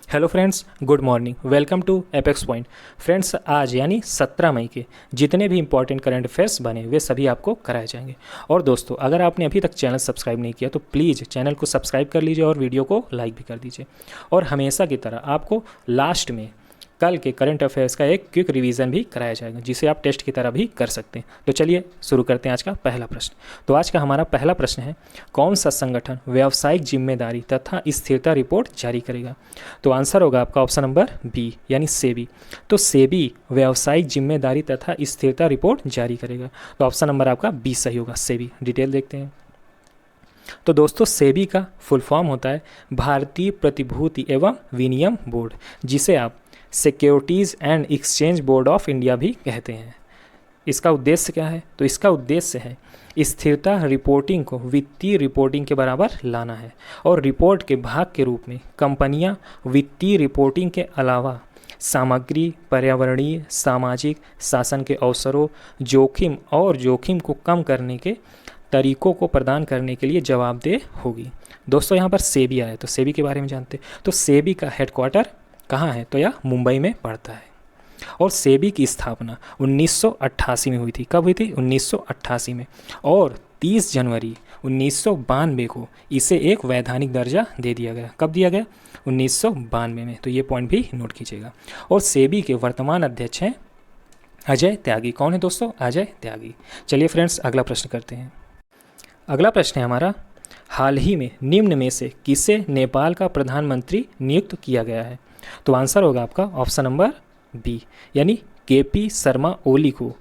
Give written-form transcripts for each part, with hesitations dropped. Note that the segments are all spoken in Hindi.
Hello friends, good morning. Welcome to Apex Point. Friends, आज यानी 17 मई के जितने भी इंपॉर्टेंट करंट अफेयर्स बने वे सभी आपको कराए जाएंगे। और दोस्तों, अगर आपने अभी तक चैनल सब्सक्राइब नहीं किया तो प्लीज़ चैनल को सब्सक्राइब कर लीजिए और वीडियो को लाइक भी कर दीजिए। और हमेशा की तरह आपको लास्ट में कल के करंट अफेयर्स का एक क्विक रिवीजन भी कराया जाएगा, जिसे आप टेस्ट की तरह भी कर सकते हैं। तो चलिए शुरू करते हैं आज का पहला प्रश्न। तो आज का हमारा पहला प्रश्न है, कौन सा संगठन व्यावसायिक जिम्मेदारी तथा स्थिरता रिपोर्ट जारी करेगा? तो आंसर होगा आपका ऑप्शन नंबर बी यानी सेबी। तो सेबी व्यावसायिक जिम्मेदारी तथा स्थिरता रिपोर्ट जारी करेगा। तो ऑप्शन नंबर आपका बी सही होगा, सेबी। डिटेल देखते हैं। तो दोस्तों, सेबी का फुल फॉर्म होता है भारतीय प्रतिभूति एवं विनिमय बोर्ड, जिसे आप securities and exchange board of India भी कहते हैं। इसका उद्देश्य क्या है? तो इसका उद्देश्य है स्थिरता रिपोर्टिंग को वित्तीय रिपोर्टिंग के बराबर लाना है, और रिपोर्ट के भाग के रूप में कंपनियां वित्तीय रिपोर्टिंग के अलावा सामग्री, पर्यावरणीय, सामाजिक, शासन के अवसरों, जोखिम और जोखिम को कम करने के तरीकों को प्रदान करने के लिए जवाबदेह होगी। दोस्तों, यहाँ पर सेबी आया, तो सेबी के बारे में जानते हैं। तो सेबी का हेडक्वार्टर कहाँ है? तो यह मुंबई में पड़ता है। और सेबी की स्थापना 1988 में हुई थी। कब हुई थी? 1988 में। और 30 जनवरी 1992 को इसे एक वैधानिक दर्जा दे दिया गया। कब दिया गया? 1992 में। तो ये पॉइंट भी नोट कीजिएगा। और सेबी के वर्तमान अध्यक्ष हैं अजय त्यागी। कौन है दोस्तों? अजय त्यागी। चलिए फ्रेंड्स, अगला प्रश्न करते हैं। अगला प्रश्न है हमारा, हाल ही में निम्न में से किसे नेपाल का प्रधानमंत्री नियुक्त किया गया है? तो आंसर होगा आपका ऑप्शन नंबर बी यानी केपी शर्मा ओली को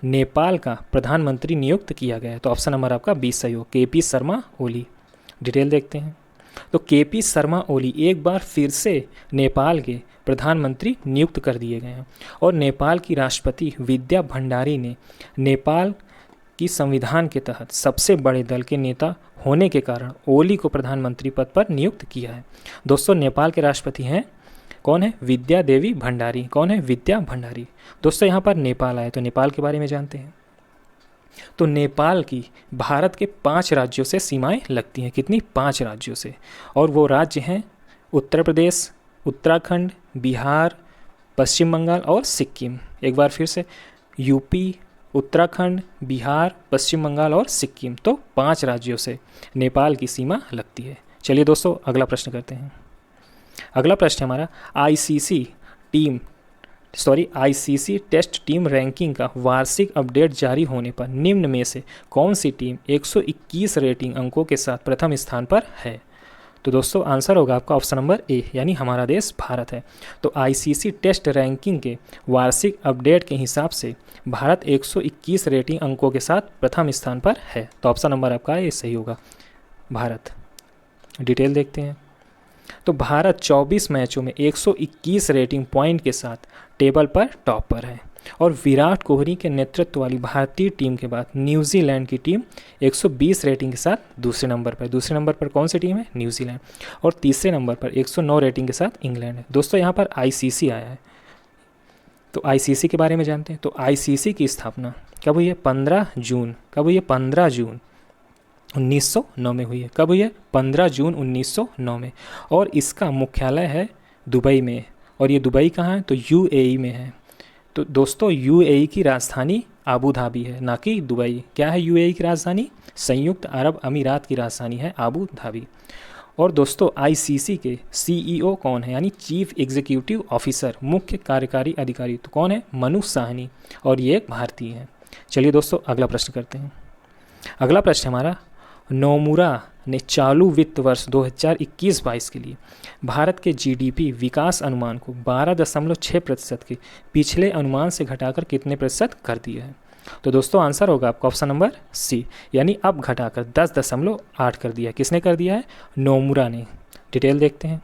नेपाल का प्रधानमंत्री नियुक्त किया गया है। तो ऑप्शन नंबर आपका बी सही हो, केपी शर्मा ओली। डिटेल देखते हैं। तो केपी शर्मा ओली एक बार फिर से नेपाल के प्रधानमंत्री नियुक्त कर दिए गए हैं। और नेपाल की राष्ट्रपति विद्या भंडारी ने नेपाल की संविधान के तहत सबसे बड़े दल के नेता होने के कारण ओली को प्रधानमंत्री पद पर नियुक्त किया है। दोस्तों, नेपाल के राष्ट्रपति हैं कौन है? विद्या देवी भंडारी। कौन है? विद्या भंडारी। दोस्तों, यहाँ पर नेपाल आए तो नेपाल के बारे में जानते हैं। तो नेपाल की भारत के 5 राज्यों से सीमाएं लगती हैं। कितनी? 5 राज्यों से। और वो राज्य हैं उत्तर प्रदेश, उत्तराखंड, बिहार, पश्चिम बंगाल और सिक्किम। एक बार फिर से, यूपी, उत्तराखंड, बिहार, पश्चिम बंगाल और सिक्किम। तो 5 राज्यों से नेपाल की सीमा लगती है। चलिए दोस्तों, अगला प्रश्न करते हैं। अगला प्रश्न हमारा, आईसीसी टेस्ट टीम रैंकिंग का वार्षिक अपडेट जारी होने पर निम्न में से कौन सी टीम 121 रेटिंग अंकों के साथ प्रथम स्थान पर है? तो दोस्तों, आंसर होगा आपका ऑप्शन नंबर ए यानी हमारा देश भारत है। तो आईसीसी टेस्ट रैंकिंग के वार्षिक अपडेट के हिसाब से भारत 121 रेटिंग अंकों के साथ प्रथम स्थान पर है। तो ऑप्शन नंबर आपका ए सही होगा, भारत। डिटेल देखते हैं। तो भारत 24 मैचों में 121 रेटिंग पॉइंट के साथ टेबल पर टॉप पर है। और विराट कोहली के नेतृत्व वाली भारतीय टीम के बाद न्यूजीलैंड की टीम 120 रेटिंग के साथ दूसरे नंबर पर। दूसरे नंबर पर कौन सी टीम है? न्यूजीलैंड। और तीसरे नंबर पर 109 रेटिंग के साथ इंग्लैंड है। दोस्तों, यहाँ पर आईसीसी आया है, तो आईसीसी के बारे में जानते हैं। तो आईसीसी की स्थापना कब हुई है? 15 जून। कब हुई है? 15 जून 1909 में हुई है। कब हुई है? 15 जून 1909 में। और इसका मुख्यालय है दुबई में। और ये दुबई कहाँ है? तो यूएई में है। तो दोस्तों, यूएई की राजधानी आबू धाबी है, ना कि दुबई। क्या है यूएई की राजधानी? संयुक्त अरब अमीरात की राजधानी है आबू धाबी। और दोस्तों, आईसीसी के सीईओ कौन है? यानी चीफ एग्जीक्यूटिव ऑफिसर, मुख्य कार्यकारी अधिकारी, तो कौन है? मनु साहनी। और ये एक भारतीय है। चलिए दोस्तों, अगला प्रश्न करते हैं। अगला प्रश्न हमारा, नोमुरा ने चालू वित्त वर्ष 2021-22 के लिए भारत के जीडीपी विकास अनुमान को 12.6% के पिछले अनुमान से घटाकर कितने प्रतिशत कर दिया है? तो दोस्तों, आंसर होगा आपका ऑप्शन नंबर सी यानी अब घटाकर 10.8 कर दिया। किसने कर दिया है? नोमुरा ने। डिटेल देखते हैं।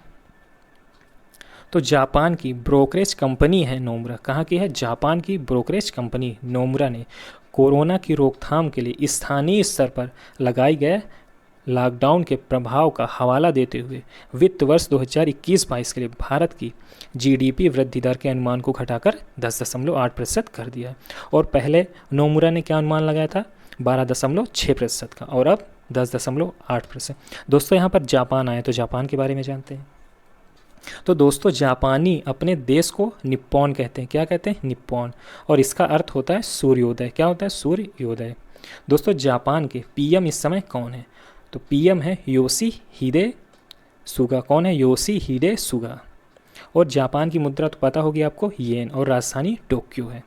तो जापान की ब्रोकरेज कंपनी है नोमुरा। कहाँ की है? जापान की ब्रोकरेज कंपनी नोमुरा ने कोरोना की रोकथाम के लिए स्थानीय स्तर पर लगाए गए लॉकडाउन के प्रभाव का हवाला देते हुए वित्त वर्ष 2021-22 के लिए भारत की जीडीपी वृद्धि दर के अनुमान को घटाकर 10.8% कर दिया है। और पहले नोमुरा ने क्या अनुमान लगाया था? 12.6% का, और अब 10.8%। दोस्तों, यहाँ पर जापान आए तो जापान के बारे में जानते हैं। तो दोस्तों जापानी अपने देश को निप्पॉन कहते हैं। क्या कहते हैं? निप्पॉन। और इसका अर्थ होता है सूर्योदय। क्या होता है? सूर्योदय। दोस्तों जापान के पीएम इस समय कौन है? तो पीएम है योशिहिदे सुगा। कौन है? Yoshihide Suga. और जापान की मुद्रा तो पता होगी आपको, येन, और राजधानी टोक्यो है।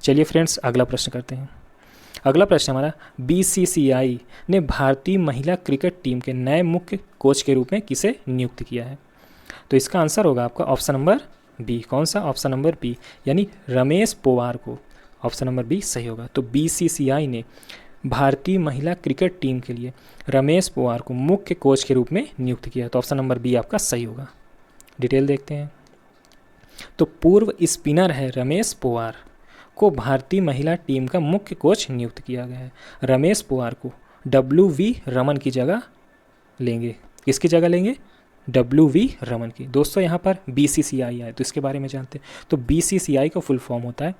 चलिए फ्रेंड्स अगला प्रश्न करते हैं। अगला प्रश्न हमारा, बीसीसीआई ने भारतीय महिला क्रिकेट टीम के नए मुख्य कोच के रूप में किसे नियुक्त किया है? तो इसका आंसर होगा आपका ऑप्शन नंबर बी। कौन सा? ऑप्शन नंबर बी, यानी रमेश पोवार को। ऑप्शन नंबर बी सही होगा। तो बीसीसीआई ने भारतीय महिला क्रिकेट टीम के लिए रमेश पोवार को मुख्य कोच के रूप में नियुक्त किया। तो ऑप्शन नंबर बी आपका सही होगा। डिटेल देखते हैं। तो पूर्व स्पिनर है रमेश पोवार को भारतीय महिला टीम का मुख्य कोच नियुक्त किया गया है। रमेश पोवार को WV रमन की जगह लेंगे। किसकी जगह लेंगे? WV रमन की। दोस्तों यहाँ पर BCCI आए तो इसके बारे में जानते हैं। तो BCCI का फुल फॉर्म होता है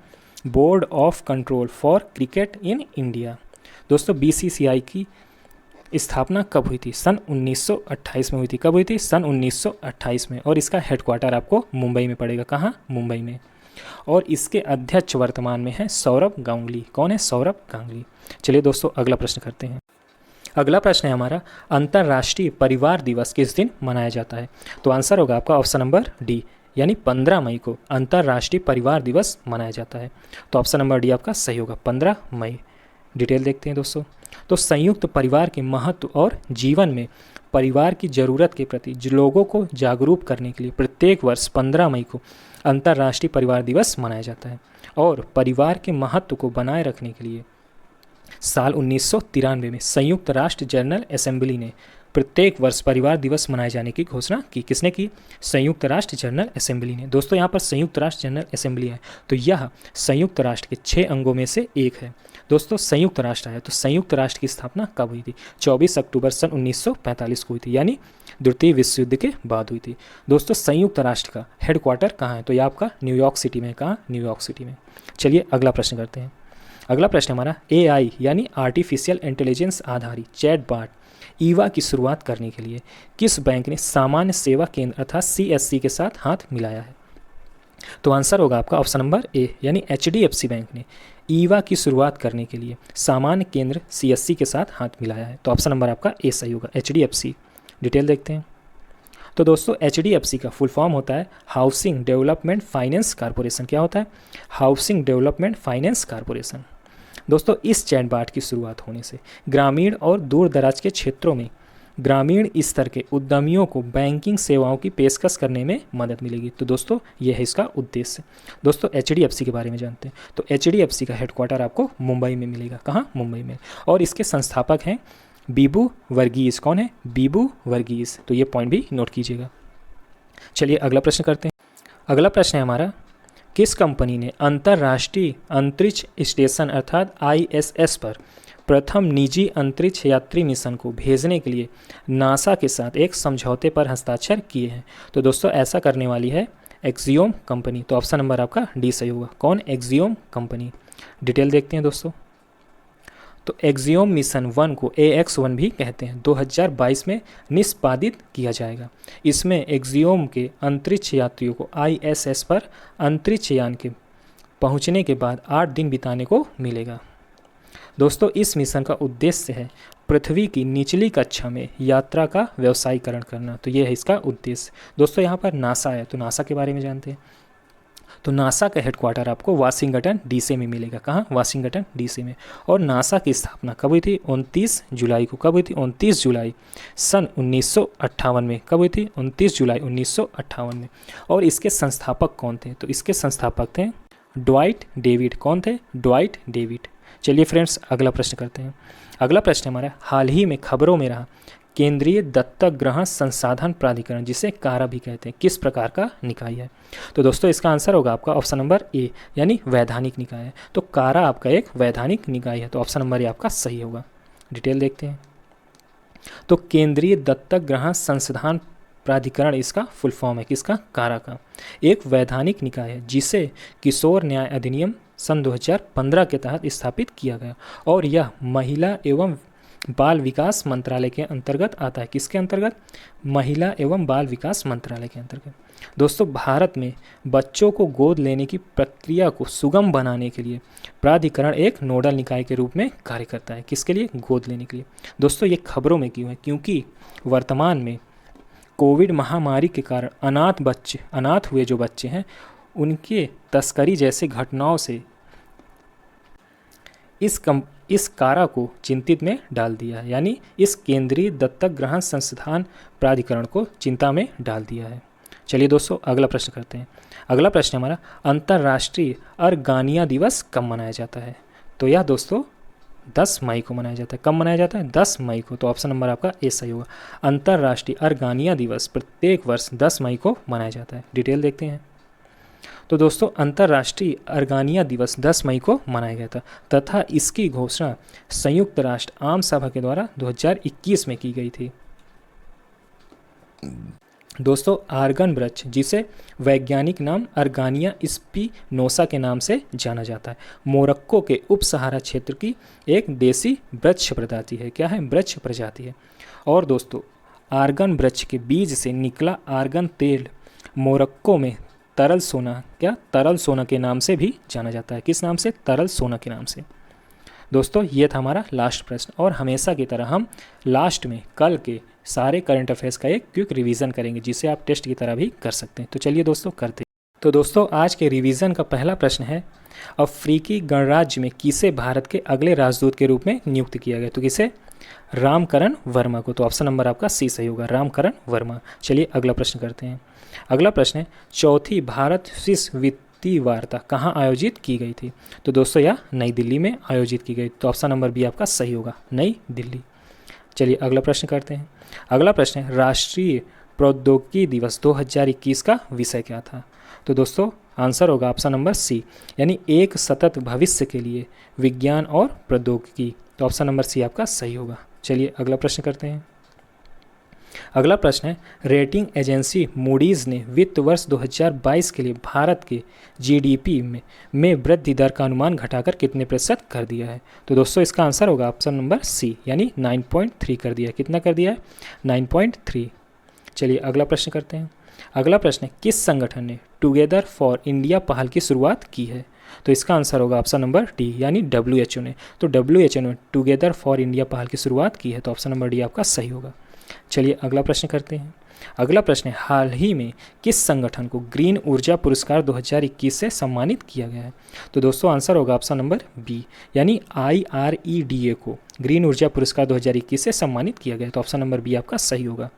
board of control for cricket in India. दोस्तों BCCI की स्थापना कब हुई थी? सन 1928 में हुई थी। कब हुई थी? सन 1928 में। और इसका हेडक्वार्टर आपको मुंबई में पड़ेगा। कहाँ? मुंबई में। और इसके अध्यक्ष वर्तमान में है सौरभ गांगुली। कौन है? सौरभ गांगुली। चलिए दोस्तों अगला प्रश्न करते हैं। अगला प्रश्न है हमारा, अंतर्राष्ट्रीय परिवार दिवस किस दिन मनाया जाता है? तो आंसर होगा आपका ऑप्शन नंबर डी, यानी 15 मई को अंतर्राष्ट्रीय परिवार दिवस मनाया जाता है। तो ऑप्शन नंबर डी आपका सही होगा, 15 मई। डिटेल देखते हैं दोस्तों। तो संयुक्त परिवार के महत्व और जीवन में परिवार की ज़रूरत के प्रति लोगों को जागरूक करने के लिए प्रत्येक वर्ष 15 मई को अंतर्राष्ट्रीय परिवार दिवस मनाया जाता है। और परिवार के महत्व को बनाए रखने के लिए साल 1993 में संयुक्त राष्ट्र जनरल असेंबली ने प्रत्येक वर्ष परिवार दिवस मनाए जाने की घोषणा की। किसने की? संयुक्त राष्ट्र जनरल असेंबली ने। दोस्तों यहाँ पर संयुक्त राष्ट्र जनरल असेंबली है तो यह संयुक्त राष्ट्र के 6 अंगों में से एक है। दोस्तों संयुक्त राष्ट्र है तो संयुक्त राष्ट्र की स्थापना कब हुई थी? 24 अक्टूबर सन 1945 को हुई थी, यानी द्वितीय विश्व युद्ध के बाद हुई थी। दोस्तों संयुक्त राष्ट्र का हेडक्वार्टर कहाँ है? तो ये आपका न्यूयॉर्क सिटी में। कहाँ? न्यूयॉर्क सिटी में। चलिए अगला प्रश्न करते हैं। अगला प्रश्न हमारा, AI यानी आर्टिफिशियल इंटेलिजेंस आधारित चैटबॉट ईवा की शुरुआत करने के लिए किस बैंक ने सामान्य सेवा केंद्र अर्थात CSC के साथ हाथ मिलाया है? तो आंसर होगा आपका ऑप्शन नंबर ए, यानी HDFC बैंक ने ईवा की शुरुआत करने के लिए सामान्य केंद्र CSC के साथ हाथ मिलाया है। तो ऑप्शन नंबर आपका ए सही होगा, HDFC। डिटेल देखते हैं। तो दोस्तों HDFC का फुल फॉर्म होता है हाउसिंग डेवलपमेंट फाइनेंस कॉरपोरेशन। क्या होता है? Housing development finance corporation. दोस्तों इस चैटबॉट की शुरुआत होने से ग्रामीण और दूर दराज के क्षेत्रों में ग्रामीण स्तर के उद्यमियों को बैंकिंग सेवाओं की पेशकश करने में मदद मिलेगी। तो दोस्तों यह है इसका उद्देश्य। दोस्तों HDFC के बारे में जानते हैं। तो HDFC का हेडक्वार्टर आपको मुंबई में मिलेगा। कहाँ? मुंबई में। और इसके संस्थापक हैं बीबू वर्गीस। कौन है? बीबू वर्गीस। तो ये पॉइंट भी नोट कीजिएगा। चलिए अगला प्रश्न करते हैं। अगला प्रश्न है हमारा, किस कंपनी ने अंतर्राष्ट्रीय अंतरिक्ष स्टेशन अर्थात ISS पर प्रथम निजी अंतरिक्ष यात्री मिशन को भेजने के लिए नासा के साथ एक समझौते पर हस्ताक्षर किए हैं? तो दोस्तों ऐसा करने वाली है एक्सियोम कंपनी। तो ऑप्शन नंबर आपका डी सही होगा। कौन? Axiom company. डिटेल देखते हैं दोस्तों। तो एक्सियोम मिशन 1 को AX1 भी कहते हैं, 2022 में निष्पादित किया जाएगा। इसमें एक्सियोम के अंतरिक्ष यात्रियों को ISS पर अंतरिक्ष यान के पहुंचने के बाद 8 दिन बिताने को मिलेगा। दोस्तों इस मिशन का उद्देश्य है पृथ्वी की निचली कक्षा में यात्रा का व्यवसायीकरण करना। तो ये है इसका उद्देश्य। दोस्तों यहाँ पर नासा है तो नासा के बारे में जानते हैं। तो नासा का हेडक्वार्टर आपको वाशिंगटन DC में मिलेगा। कहाँ? वाशिंगटन DC में। और नासा की स्थापना कब हुई थी? 29 जुलाई को। कब हुई थी? 29 जुलाई सन 1958 में। कब हुई थी? 29 जुलाई 1958 में। और इसके संस्थापक कौन थे? तो इसके संस्थापक थे ड्वाइट डेविड। कौन थे? Dwight David. चलिए फ्रेंड्स अगला प्रश्न करते हैं। अगला प्रश्न हमारा, हाल ही में खबरों में रहा केंद्रीय दत्तक ग्रहण संसाधन प्राधिकरण, जिसे कारा भी कहते हैं, किस प्रकार का निकाय है? तो दोस्तों इसका आंसर होगा आपका ऑप्शन नंबर ए, यानी वैधानिक निकाय है। तो कारा आपका एक वैधानिक निकाय है। तो ऑप्शन नंबर ए आपका सही होगा। डिटेल देखते हैं। तो केंद्रीय दत्तक ग्रहण संसाधन प्राधिकरण इसका फुल फॉर्म है। किसका? कारा का। एक वैधानिक निकाय है जिसे किशोर न्याय अधिनियम सन 2015 के तहत स्थापित किया गया और यह महिला एवं बाल विकास मंत्रालय के अंतर्गत आता है। किसके अंतर्गत? महिला एवं बाल विकास मंत्रालय के अंतर्गत। दोस्तों, भारत में बच्चों को गोद लेने की प्रक्रिया को सुगम बनाने के लिए प्राधिकरण एक नोडल निकाय के रूप में कार्य करता है। किसके लिए? गोद लेने के लिए। दोस्तों, ये खबरों में क्यों है? क्योंकि वर्तमान में कोविड महामारी के कारण अनाथ हुए जो बच्चे हैं, उनके तस्करी जैसे घटनाओं से इस कारा को चिंतित में डाल दिया है, यानी इस केंद्रीय दत्तक ग्रहण संस्थान प्राधिकरण को चिंता में डाल दिया है। चलिए दोस्तों, अगला प्रश्न करते हैं। अगला प्रश्न हमारा, अंतर्राष्ट्रीय अर्गानिया दिवस कब मनाया जाता है? तो यह दोस्तों 10 मई को मनाया जाता है। कब मनाया जाता है? 10 मई को। तो ऑप्शन नंबर आपका ए सही होगा। अंतर्राष्ट्रीय अर्गानिया दिवस प्रत्येक वर्ष 10 मई को मनाया जाता है। डिटेल देखते हैं। तो दोस्तों, अंतर्राष्ट्रीय अर्गानिया दिवस 10 मई को मनाया गया था तथा इसकी घोषणा संयुक्त राष्ट्र आम सभा के द्वारा 2021 में की गई थी। दोस्तों, आर्गन वृक्ष, जिसे वैज्ञानिक नाम अर्गानिया स्पिनोसा के नाम से जाना जाता है, मोरक्को के उप सहारा क्षेत्र की एक देसी वृक्ष प्रजाति है। क्या है? वृक्ष प्रजाति है। और दोस्तों, आर्गन वृक्ष के बीज से निकला आर्गन तेल मोरक्को में तरल सोना के नाम से भी जाना जाता है। किस नाम से? तरल सोना के नाम से। दोस्तों, ये था हमारा लास्ट प्रश्न, और हमेशा की तरह हम लास्ट में कल के सारे करंट अफेयर्स का एक क्विक रिवीजन करेंगे, जिसे आप टेस्ट की तरह भी कर सकते हैं। तो चलिए दोस्तों, करते हैं। तो दोस्तों, आज के रिवीजन का पहला प्रश्न है, अफ्रीकी गणराज्य में किसे भारत के अगले राजदूत के रूप में नियुक्त किया गया? तो किसे? रामकरण वर्मा को। तो ऑप्शन नंबर आपका सी सही होगा, रामकरण वर्मा। चलिए अगला प्रश्न करते हैं। अगला प्रश्न है, चौथी भारत स्विस वित्तीय वार्ता कहाँ आयोजित की गई थी? तो दोस्तों, यह नई दिल्ली में आयोजित की गई। तो ऑप्शन नंबर बी आपका सही होगा, नई दिल्ली। चलिए अगला प्रश्न करते हैं। अगला प्रश्न है, राष्ट्रीय प्रौद्योगिकी दिवस 2021 का विषय क्या था? तो दोस्तों, आंसर होगा ऑप्शन नंबर सी, यानी एक सतत भविष्य के लिए विज्ञान और प्रौद्योगिकी। तो ऑप्शन नंबर सी आपका सही होगा। चलिए अगला प्रश्न करते हैं। अगला प्रश्न है, रेटिंग एजेंसी मूडीज़ ने वित्त वर्ष 2022 के लिए भारत के जीडीपी में वृद्धि दर का अनुमान घटाकर कितने प्रतिशत कर दिया है? तो दोस्तों, इसका आंसर होगा ऑप्शन नंबर सी, यानी 9.3 कर दिया है। कितना कर दिया है? 9.3। चलिए अगला प्रश्न करते हैं। अगला प्रश्न है, किस संगठन ने टुगेदर फॉर इंडिया पहल की शुरुआत की है? तो इसका आंसर होगा ऑप्शन नंबर डी, यानी WHO ने। तो WHO ने टुगेदर फॉर इंडिया पहल की शुरुआत की है। तो ऑप्शन नंबर डी आपका सही होगा। चलिए अगला प्रश्न करते हैं। अगला प्रश्न है, हाल ही में किस संगठन को ग्रीन ऊर्जा पुरस्कार 2021 से सम्मानित किया गया है? तो दोस्तों, आंसर होगा ऑप्शन नंबर बी, यानी IREDA को ग्रीन ऊर्जा पुरस्कार 2021 से सम्मानित किया गया है। तो ऑप्शन नंबर बी आपका सही होगा।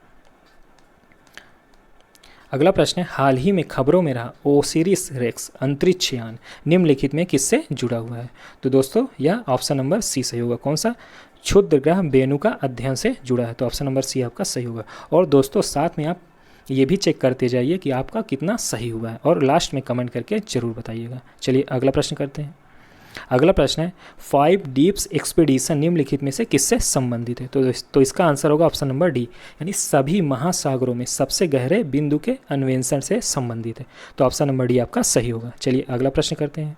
अगला प्रश्न है, हाल ही में खबरों में रहा ओसिरिस रेक्स अंतरिक्ष यान निम्नलिखित में किससे जुड़ा हुआ है? तो दोस्तों, यह ऑप्शन नंबर सी सही होगा। कौन सा? क्षुद्र ग्रह वेनु का अध्ययन से जुड़ा है। तो ऑप्शन नंबर सी आपका सही होगा। और दोस्तों, साथ में आप ये भी चेक करते जाइए कि आपका कितना सही हुआ है, और लास्ट में कमेंट करके ज़रूर बताइएगा। चलिए अगला प्रश्न करते हैं। अगला प्रश्न है, 5 डीप्स एक्सपीडिशन निम्नलिखित में से किससे संबंधित है? तो इसका आंसर होगा ऑप्शन नंबर डी, यानी सभी महासागरों में सबसे गहरे बिंदु के अन्वेषण से संबंधित है। तो ऑप्शन नंबर डी आपका सही होगा। चलिए अगला प्रश्न करते हैं।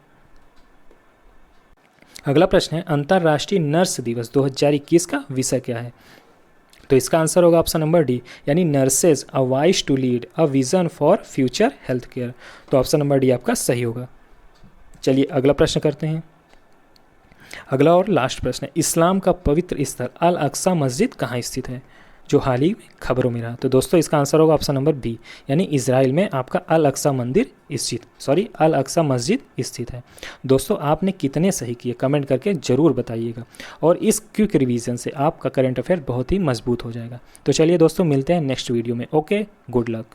अगला प्रश्न है, अंतर्राष्ट्रीय नर्स दिवस 2021 का विषय क्या है? तो इसका आंसर होगा ऑप्शन नंबर डी, यानी nurses a voice to lead a vision for future health care. तो ऑप्शन नंबर डी आपका सही होगा। चलिए अगला प्रश्न करते हैं। अगला और लास्ट प्रश्न है, इस्लाम का पवित्र स्थल अल अक्सा मस्जिद कहाँ स्थित है, जो हाल ही में खबरों में रहा? तो दोस्तों, इसका आंसर होगा ऑप्शन नंबर बी, यानी इजराइल में आपका अल अक्सा मस्जिद स्थित है। दोस्तों, आपने कितने सही किए कमेंट करके ज़रूर बताइएगा, और इस क्विक रिवीजन से आपका करंट अफेयर बहुत ही मजबूत हो जाएगा। तो चलिए दोस्तों, मिलते हैं नेक्स्ट वीडियो में। Okay, good luck.